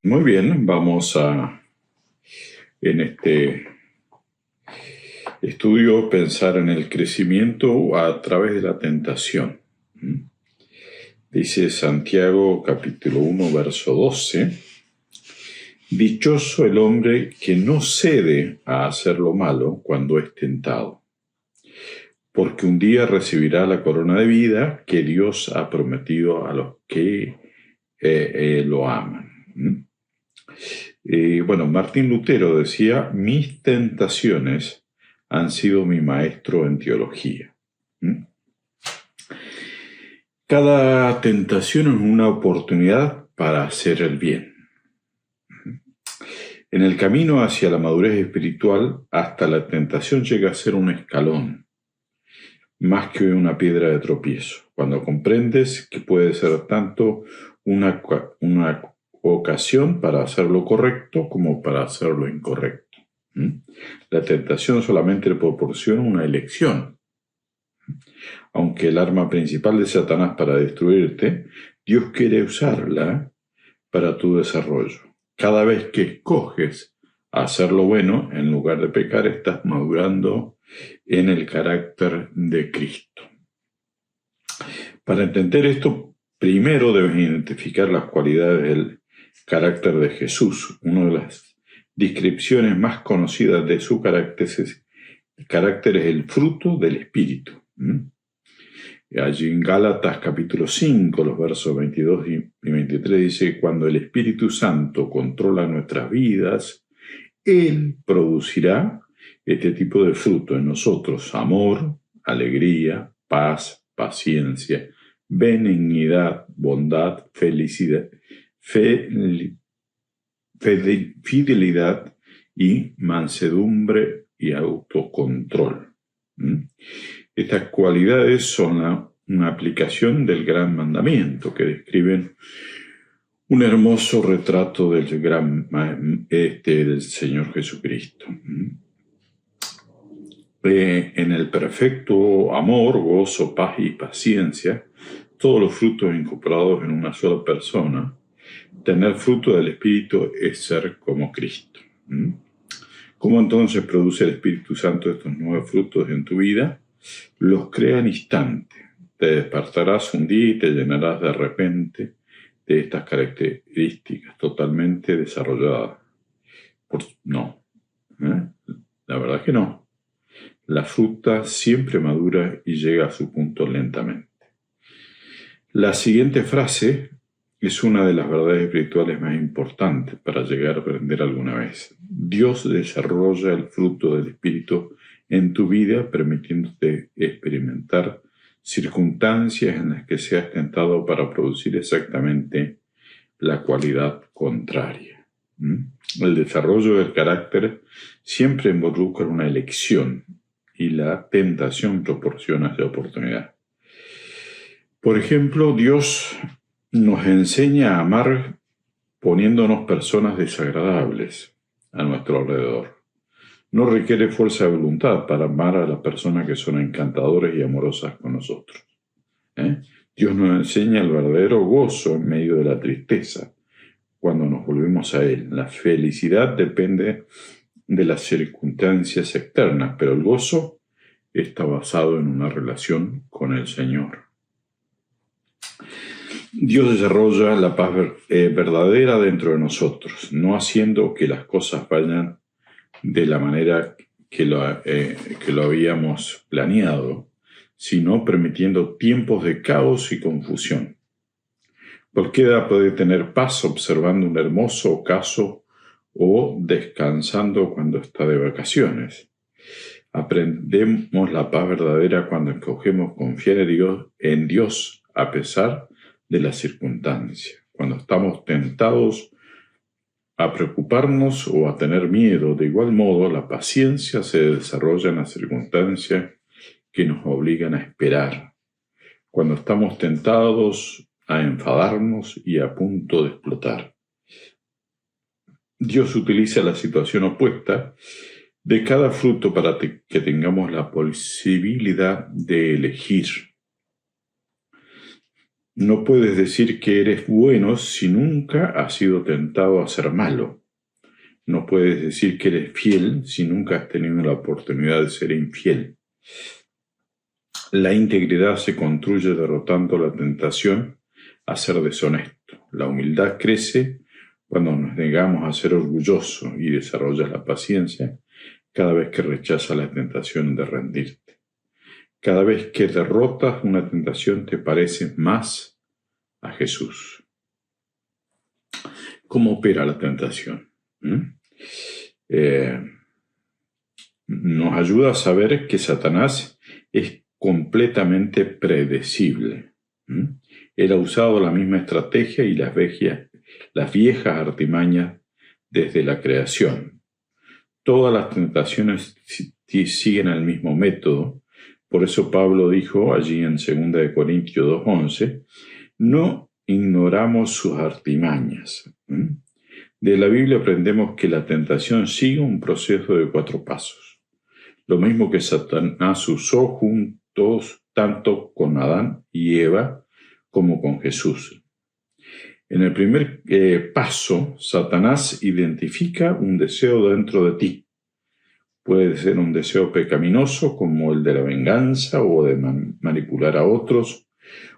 Muy bien, en este estudio, pensar en el crecimiento a través de la tentación. Dice Santiago capítulo 1, verso 12, dichoso el hombre que no cede a hacer lo malo cuando es tentado, porque un día recibirá la corona de vida que Dios ha prometido a los que lo aman. Martín Lutero decía, mis tentaciones han sido mi maestro en teología. Cada tentación es una oportunidad para hacer el bien. En el camino hacia la madurez espiritual, hasta la tentación llega a ser un escalón, más que una piedra de tropiezo, cuando comprendes que puede ser tanto una ocasión para hacer lo correcto como para hacer lo incorrecto. La tentación solamente le proporciona una elección. Aunque el arma principal de Satanás para destruirte, Dios quiere usarla para tu desarrollo. Cada vez que escoges hacer lo bueno en lugar de pecar, estás madurando en el carácter de Cristo. Para entender esto, primero debes identificar las cualidades del carácter de Jesús. Una de las descripciones más conocidas de su carácter es el fruto del Espíritu. Allí en Gálatas capítulo 5, los versos 22 y 23 dice, cuando el Espíritu Santo controla nuestras vidas, Él producirá este tipo de fruto en nosotros: amor, alegría, paz, paciencia, benignidad, bondad, fidelidad y mansedumbre y autocontrol. Estas cualidades son una aplicación del gran mandamiento que describen un hermoso retrato del del Señor Jesucristo. En el perfecto amor, gozo, paz y paciencia, todos los frutos incorporados en una sola persona, tener fruto del Espíritu es ser como Cristo. ¿Cómo entonces produce el Espíritu Santo estos nuevos frutos en tu vida? Los crea en instante. Te despertarás un día y te llenarás de repente de estas características totalmente desarrolladas. No. La verdad que no. La fruta siempre madura y llega a su punto lentamente. La siguiente frase es una de las verdades espirituales más importantes para llegar a aprender alguna vez. Dios desarrolla el fruto del Espíritu en tu vida, permitiéndote experimentar circunstancias en las que seas tentado para producir exactamente la cualidad contraria. El desarrollo del carácter siempre involucra una elección y la tentación proporciona esa oportunidad. Por ejemplo, Dios nos enseña a amar poniéndonos personas desagradables a nuestro alrededor. No requiere fuerza de voluntad para amar a las personas que son encantadoras y amorosas con nosotros. Dios nos enseña el verdadero gozo en medio de la tristeza cuando nos volvemos a Él. La felicidad depende de las circunstancias externas, pero el gozo está basado en una relación con el Señor. Dios desarrolla la paz verdadera dentro de nosotros, no haciendo que las cosas vayan de la manera que lo habíamos planeado, sino permitiendo tiempos de caos y confusión. Cualquiera puede tener paz observando un hermoso ocaso o descansando cuando está de vacaciones. Aprendemos la paz verdadera cuando escogemos confiar en Dios a pesar de las circunstancias. Cuando estamos tentados a preocuparnos o a tener miedo, de igual modo la paciencia se desarrolla en las circunstancias que nos obligan a esperar. Cuando estamos tentados a enfadarnos y a punto de explotar. Dios utiliza la situación opuesta de cada fruto para que tengamos la posibilidad de elegir. No puedes decir que eres bueno si nunca has sido tentado a ser malo. No puedes decir que eres fiel si nunca has tenido la oportunidad de ser infiel. La integridad se construye derrotando la tentación a ser deshonesto. La humildad crece cuando nos negamos a ser orgullosos y desarrollas la paciencia cada vez que rechazas la tentación de rendirte. Cada vez que derrotas una tentación te pareces más a Jesús. ¿Cómo opera la tentación? Nos ayuda a saber que Satanás es completamente predecible. Él ha usado la misma estrategia y las viejas artimañas desde la creación. Todas las tentaciones siguen el mismo método. Por eso Pablo dijo allí en 2 Corintios 2:11, no ignoramos sus artimañas. De la Biblia aprendemos que la tentación sigue un proceso de 4 pasos. Lo mismo que Satanás usó juntos tanto con Adán y Eva como con Jesús. En el primer paso, Satanás identifica un deseo dentro de ti. Puede ser un deseo pecaminoso como el de la venganza o de manipular a otros,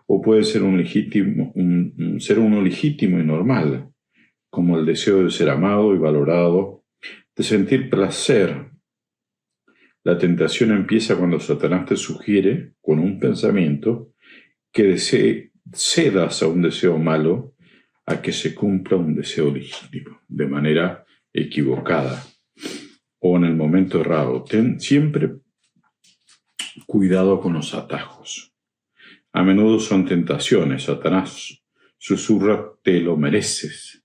o puede ser uno legítimo y normal, como el deseo de ser amado y valorado, de sentir placer. La tentación empieza cuando Satanás te sugiere, con un pensamiento, que cedas a un deseo malo a que se cumpla un deseo legítimo, de manera equivocada o en el momento errado. Ten siempre cuidado con los atajos. A menudo son tentaciones. Satanás susurra, te lo mereces.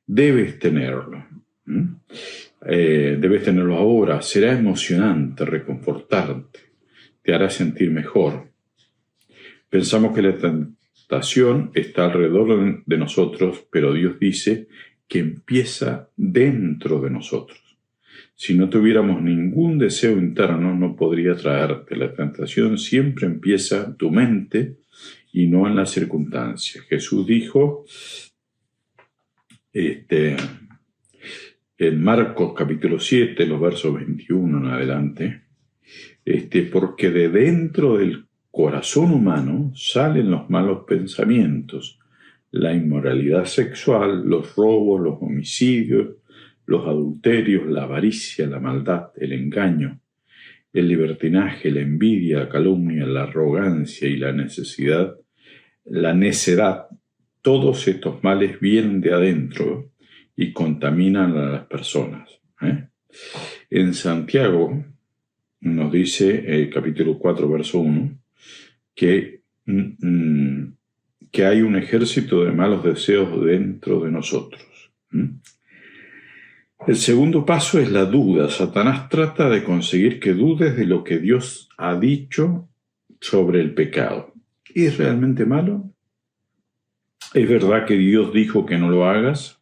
Debes tenerlo. Debes tenerlo ahora. Será emocionante, reconfortante. Te hará sentir mejor. Pensamos que la tentación está alrededor de nosotros, pero Dios dice que empieza dentro de nosotros. Si no tuviéramos ningún deseo interno, no podría traerte. La tentación siempre empieza en tu mente y no en las circunstancias. Jesús dijo en Marcos capítulo 7, los versos 21 en adelante, porque de dentro del corazón humano salen los malos pensamientos, la inmoralidad sexual, los robos, los homicidios, los adulterios, la avaricia, la maldad, el engaño, el libertinaje, la envidia, la calumnia, la arrogancia y la necedad. Todos estos males vienen de adentro y contaminan a las personas. En Santiago nos dice, capítulo 4, verso 1, que hay un ejército de malos deseos dentro de nosotros. El segundo paso es la duda. Satanás trata de conseguir que dudes de lo que Dios ha dicho sobre el pecado. ¿Es realmente malo? ¿Es verdad que Dios dijo que no lo hagas?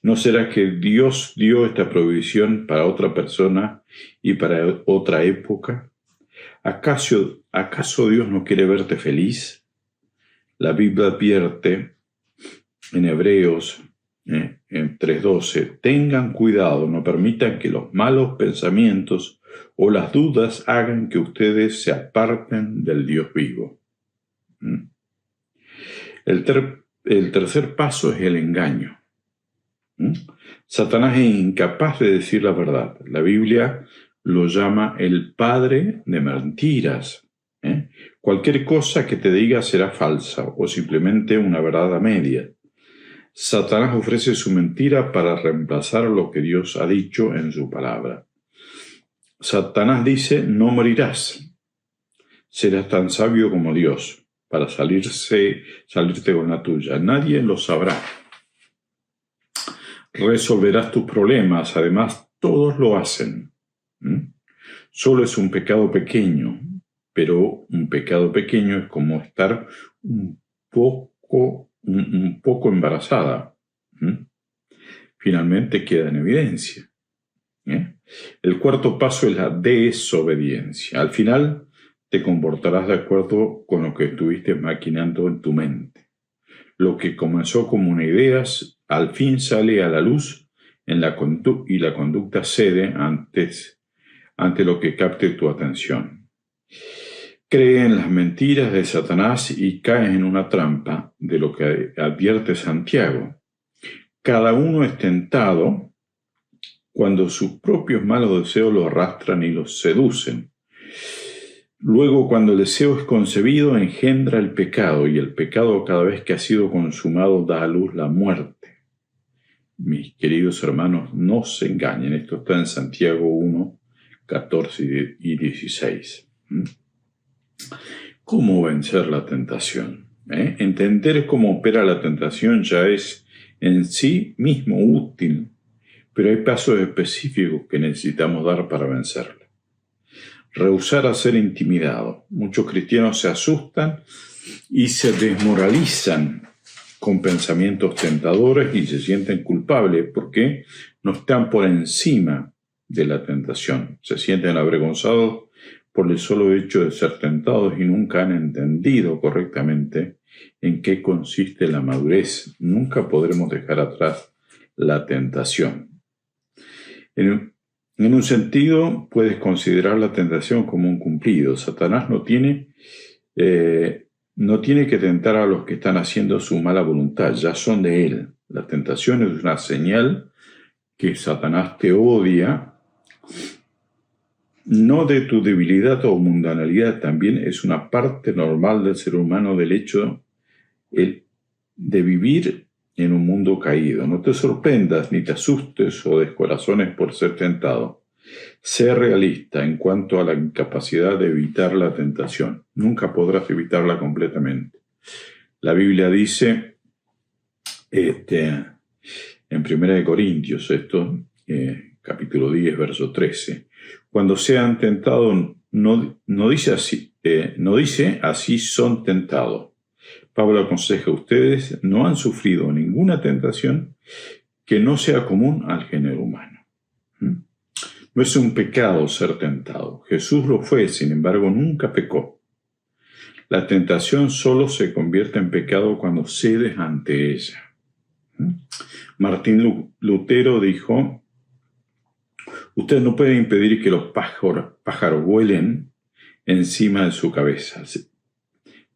¿No será que Dios dio esta prohibición para otra persona y para otra época? ¿Acaso Dios no quiere verte feliz? La Biblia advierte en Hebreos en 3:12, tengan cuidado, no permitan que los malos pensamientos o las dudas hagan que ustedes se aparten del Dios vivo. El tercer paso es el engaño. Satanás es incapaz de decir la verdad. La Biblia lo llama el padre de mentiras. Cualquier cosa que te diga será falsa o simplemente una verdad a media. Satanás ofrece su mentira para reemplazar lo que Dios ha dicho en su palabra. Satanás dice, no morirás. Serás tan sabio como Dios para salirte con la tuya. Nadie lo sabrá. Resolverás tus problemas. Además, todos lo hacen. Solo es un pecado pequeño, pero un pecado pequeño es como estar un poco embarazada. Finalmente queda en evidencia. El cuarto paso es la desobediencia. Al final, te comportarás de acuerdo con lo que estuviste maquinando en tu mente. Lo que comenzó como una idea al fin sale a la luz y la conducta cede ante lo que capte tu atención. Cree en las mentiras de Satanás y caes en una trampa de lo que advierte Santiago. Cada uno es tentado cuando sus propios malos deseos lo arrastran y lo seducen. Luego, cuando el deseo es concebido, engendra el pecado, y el pecado, cada vez que ha sido consumado, da a luz la muerte. Mis queridos hermanos, no se engañen. Esto está en Santiago 1, 14 y 16. ¿Cómo vencer la tentación? Entender cómo opera la tentación ya es en sí mismo útil, pero hay pasos específicos que necesitamos dar para vencerla. Rehusar a ser intimidado. Muchos cristianos se asustan y se desmoralizan con pensamientos tentadores y se sienten culpables porque no están por encima de la tentación. Se sienten avergonzados por el solo hecho de ser tentados y nunca han entendido correctamente en qué consiste la madurez. Nunca podremos dejar atrás la tentación. En un sentido, puedes considerar la tentación como un cumplido. Satanás no tiene que tentar a los que están haciendo su mala voluntad, ya son de él. La tentación es una señal que Satanás te odia, no de tu debilidad o mundanalidad, también es una parte normal del ser humano, del hecho de vivir en un mundo caído. No te sorprendas ni te asustes o descorazones por ser tentado. Sé realista en cuanto a la incapacidad de evitar la tentación. Nunca podrás evitarla completamente. La Biblia dice en 1 Corintios, capítulo 10, verso 13, cuando sean tentados, no dice así son tentados. Pablo aconseja: ustedes no han sufrido ninguna tentación que no sea común al género humano. No es un pecado ser tentado. Jesús lo fue, sin embargo, nunca pecó. La tentación solo se convierte en pecado cuando cedes ante ella. Martín Lutero dijo: usted no puede impedir que los pájaros vuelen encima de su cabeza,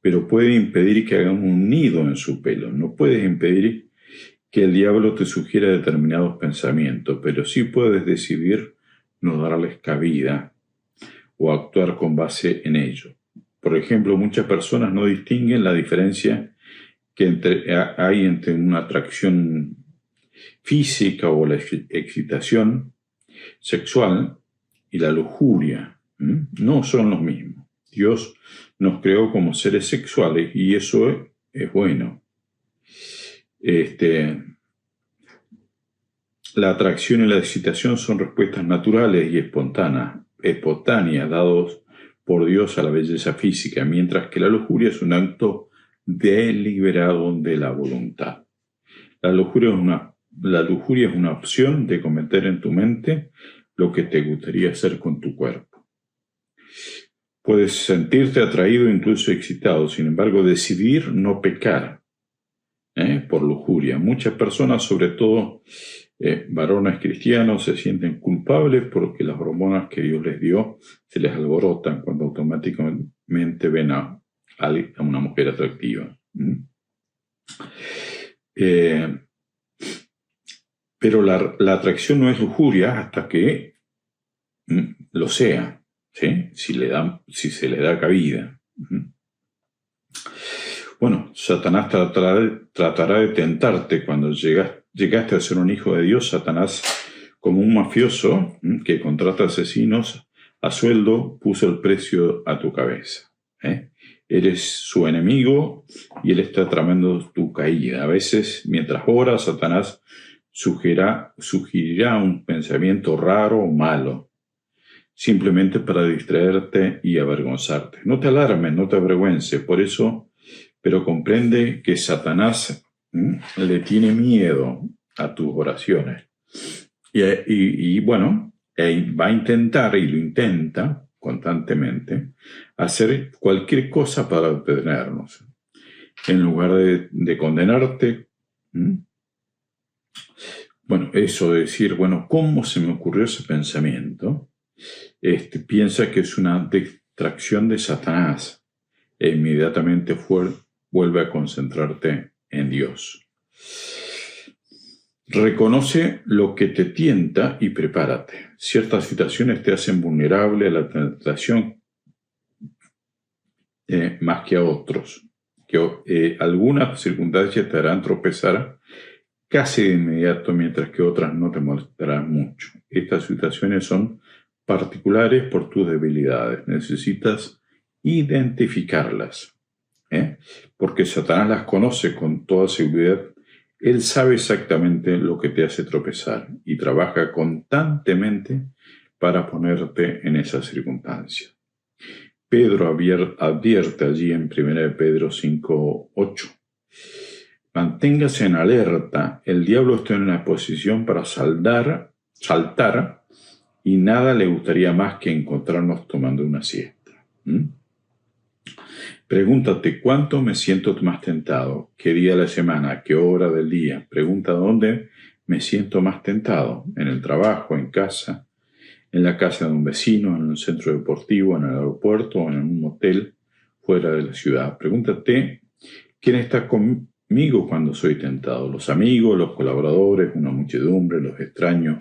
pero puede impedir que hagan un nido en su pelo. No puedes impedir que el diablo te sugiera determinados pensamientos, pero sí puedes decidir no darles cabida o actuar con base en ello. Por ejemplo, muchas personas no distinguen la diferencia que hay entre una atracción física o la excitación sexual y la lujuria. No son los mismos. Dios nos creó como seres sexuales y eso es bueno. La atracción y la excitación son respuestas naturales y espontáneas dados por Dios a la belleza física, mientras que la lujuria es un acto deliberado de la voluntad. La lujuria es una opción de cometer en tu mente lo que te gustaría hacer con tu cuerpo. Puedes sentirte atraído, incluso excitado, sin embargo, decidir no pecar por lujuria. Muchas personas, sobre todo varones cristianos, se sienten culpables porque las hormonas que Dios les dio se les alborotan cuando automáticamente ven a una mujer atractiva. Pero la atracción no es lujuria hasta que lo sea, ¿sí? Si se le da cabida. Bueno, Satanás tratará de tentarte cuando llegaste a ser un hijo de Dios. Satanás, como un mafioso que contrata asesinos a sueldo, puso el precio a tu cabeza. Eres su enemigo y él está tramando tu caída. A veces, mientras oras, Satanás sugerirá un pensamiento raro o malo, simplemente para distraerte y avergonzarte. No te alarmes, no te avergüences, pero comprende que Satanás le tiene miedo a tus oraciones. Y va a intentar, y lo intenta, constantemente a hacer cualquier cosa para detenernos. En lugar de condenarte, eso de decir, ¿cómo se me ocurrió ese pensamiento? Piensa que es una distracción de Satanás e inmediatamente vuelve a concentrarte en Dios. Reconoce lo que te tienta y prepárate. Ciertas situaciones te hacen vulnerable a la tentación más que a otros. Algunas circunstancias te harán tropezar casi de inmediato, mientras que otras no te molestarán mucho. Estas situaciones son particulares por tus debilidades. Necesitas identificarlas, porque Satanás las conoce con toda seguridad. Él sabe exactamente lo que te hace tropezar y trabaja constantemente para ponerte en esa circunstancia. Pedro advierte allí en 1 Pedro 5:8. Manténgase en alerta, el diablo está en una posición para saltar, y nada le gustaría más que encontrarnos tomando una siesta. Pregúntate, ¿cuánto me siento más tentado? ¿Qué día de la semana? ¿Qué hora del día? Pregunta dónde me siento más tentado. ¿En el trabajo? ¿En casa? ¿En la casa de un vecino? ¿En un centro deportivo? ¿En el aeropuerto? ¿O en un motel fuera de la ciudad? Pregúntate, ¿quién está conmigo cuando soy tentado? ¿Los amigos, los colaboradores, una muchedumbre, los extraños?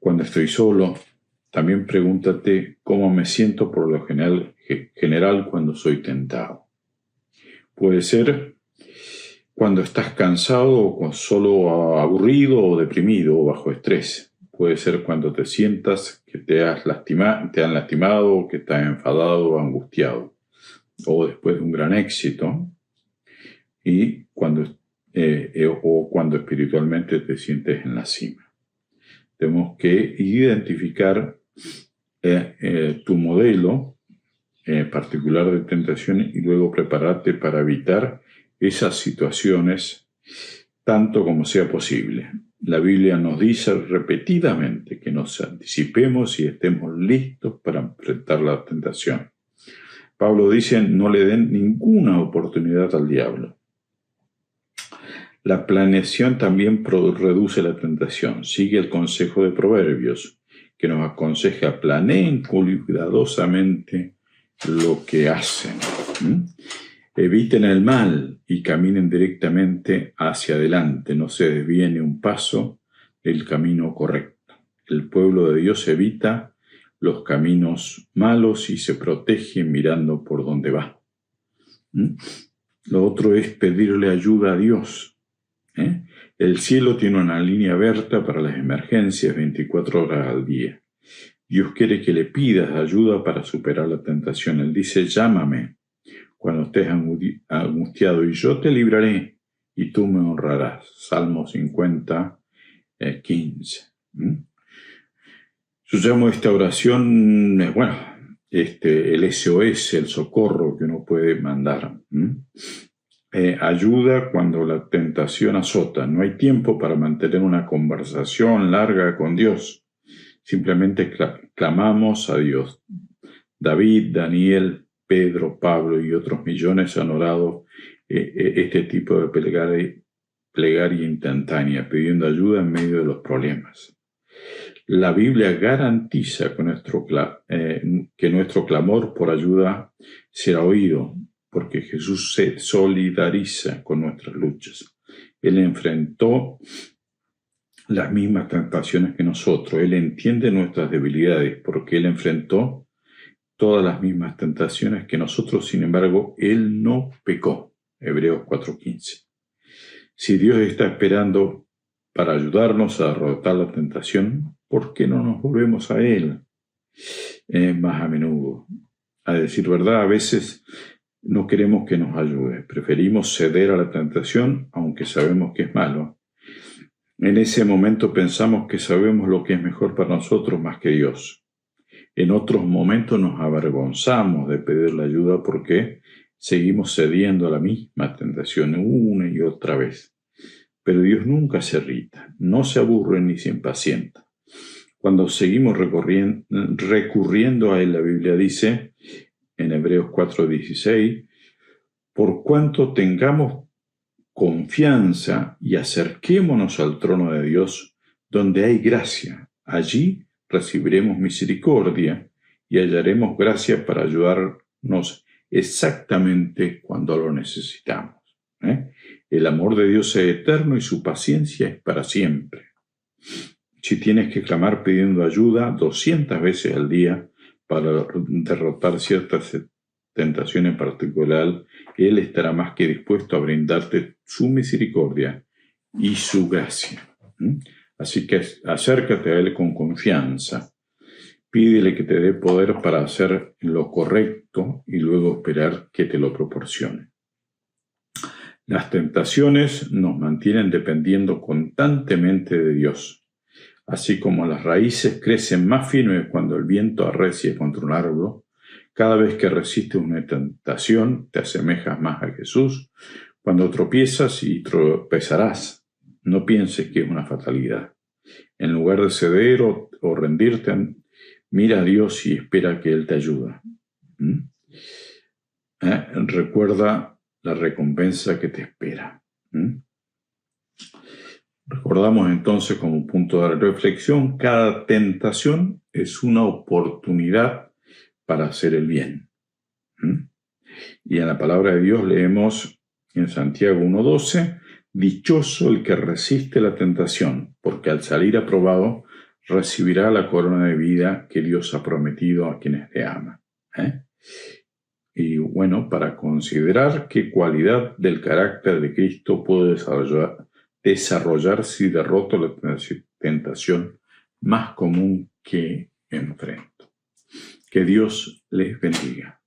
Cuando estoy solo, también pregúntate cómo me siento por lo general cuando soy tentado. Puede ser cuando estás cansado o solo aburrido o deprimido o bajo estrés. Puede ser cuando te sientas que te han lastimado o que estás enfadado o angustiado. O después de un gran éxito. Y cuando espiritualmente te sientes en la cima. Tenemos que identificar tu modelo particular de tentación y luego prepararte para evitar esas situaciones tanto como sea posible. La Biblia nos dice repetidamente que nos anticipemos y estemos listos para enfrentar la tentación. Pablo dice, no le den ninguna oportunidad al diablo. La planeación también reduce la tentación. Sigue el consejo de Proverbios, que nos aconseja: planeen cuidadosamente lo que hacen. Eviten el mal y caminen directamente hacia adelante. No se desvíen ni un paso del camino correcto. El pueblo de Dios evita los caminos malos y se protege mirando por dónde va. Lo otro es pedirle ayuda a Dios. El cielo tiene una línea abierta para las emergencias 24 horas al día. Dios quiere que le pidas ayuda para superar la tentación. Él dice, llámame cuando estés angustiado y yo te libraré y tú me honrarás. Salmo 50, 15. Yo llamo esta oración, el SOS, el socorro que uno puede mandar. Ayuda cuando la tentación azota. No hay tiempo para mantener una conversación larga con Dios. Simplemente clamamos a Dios. David, Daniel, Pedro, Pablo y otros millones han orado este tipo de plegaria instantánea, pidiendo ayuda en medio de los problemas. La Biblia garantiza que nuestro clamor por ayuda será oído, porque Jesús se solidariza con nuestras luchas. Él enfrentó las mismas tentaciones que nosotros. Él entiende nuestras debilidades, porque Él enfrentó todas las mismas tentaciones que nosotros. Sin embargo, Él no pecó. Hebreos 4:15. Si Dios está esperando para ayudarnos a derrotar la tentación, ¿por qué no nos volvemos a Él más a menudo? A decir verdad, a veces no queremos que nos ayude. Preferimos ceder a la tentación, aunque sabemos que es malo. En ese momento pensamos que sabemos lo que es mejor para nosotros más que Dios. En otros momentos nos avergonzamos de pedirle ayuda porque seguimos cediendo a la misma tentación una y otra vez. Pero Dios nunca se irrita, no se aburre ni se impacienta. Cuando seguimos recurriendo a él, la Biblia dice en Hebreos 4:16, por cuanto tengamos confianza y acerquémonos al trono de Dios, donde hay gracia, allí recibiremos misericordia y hallaremos gracia para ayudarnos exactamente cuando lo necesitamos. El amor de Dios es eterno y su paciencia es para siempre. Si tienes que clamar pidiendo ayuda 200 veces al día para derrotar ciertas tentaciones en particular, Él estará más que dispuesto a brindarte su misericordia y su gracia. Así que acércate a Él con confianza. Pídele que te dé poder para hacer lo correcto y luego esperar que te lo proporcione. Las tentaciones nos mantienen dependiendo constantemente de Dios. Así como las raíces crecen más firmes cuando el viento arrecia contra un árbol, cada vez que resistes una tentación te asemejas más a Jesús. Cuando tropiezas y tropezarás, no pienses que es una fatalidad. En lugar de ceder o rendirte, mira a Dios y espera que Él te ayude. Recuerda la recompensa que te espera. Recordamos entonces como punto de reflexión, cada tentación es una oportunidad para hacer el bien. Y en la palabra de Dios leemos en Santiago 1:12, dichoso el que resiste la tentación, porque al salir aprobado recibirá la corona de vida que Dios ha prometido a quienes le aman. Y bueno, para considerar qué cualidad del carácter de Cristo puedo desarrollar si derroto la tentación más común que enfrento. Que Dios les bendiga.